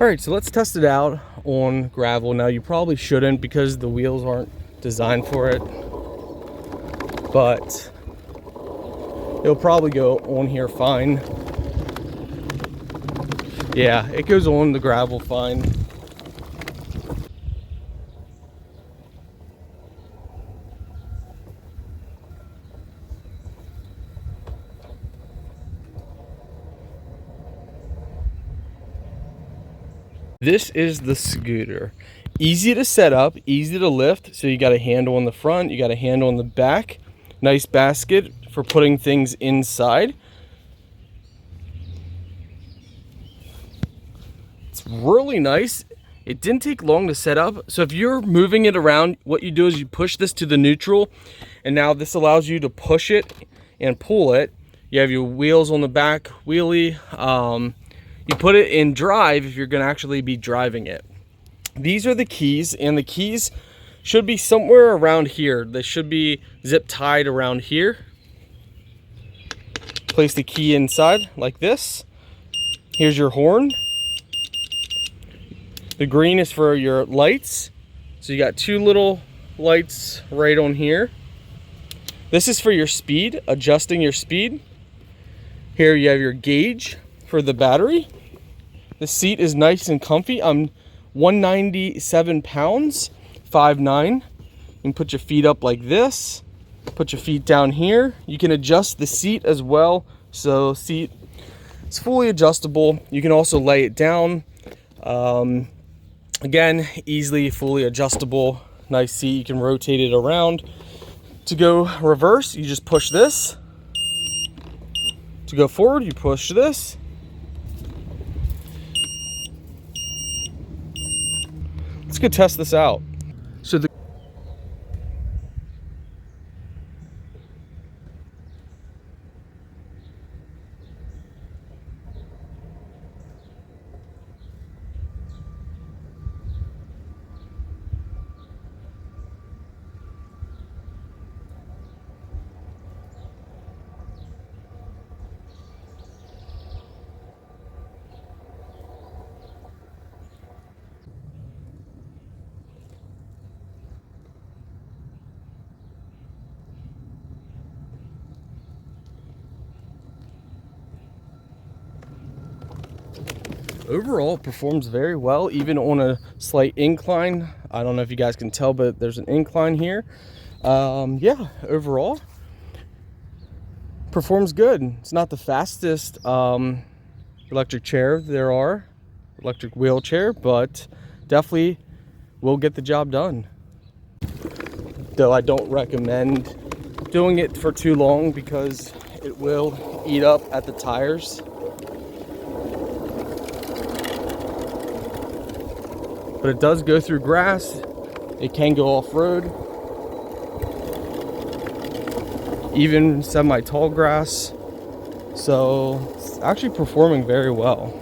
All right, so let's test it out on gravel. Now you probably shouldn't because the wheels aren't designed for it, but it'll probably go on here fine. Yeah, it goes on the gravel fine. This is the scooter. Easy to set up, easy to lift. So you got a handle on the front, you got a handle on the back. Nice basket for putting things inside. It's really nice. It didn't take long to set up. So if you're moving it around, what you do is you push this to the neutral, and now this allows you to push it and pull it. You have your wheels on the back, wheelie. You put it in drive if you're going to actually be driving it. These are the keys, and the keys should be somewhere around here. They should be zip tied around here. Place the key inside like this. Here's your horn. The green is for your lights. So you got two little lights right on here. This is for your speed, adjusting your speed. Here you have your gauge for the battery. The seat is nice and comfy. I'm 197 pounds, 5'9". You can put your feet up like this. Put your feet down here. You can adjust the seat as well. So seat is fully adjustable. You can also lay it down. Again, easily fully adjustable. Nice seat. You can rotate it around. To go reverse, you just push this. To go forward, you push this. Let's go test this out. So the overall, it performs very well, even on a slight incline. I don't know if you guys can tell, but there's an incline here. Yeah, overall, performs good. It's not the fastest electric chair there are, electric wheelchair, but definitely will get the job done. Though I don't recommend doing it for too long because it will eat up at the tires. But it does go through grass. It can go off-road. Even semi-tall grass. So it's actually performing very well.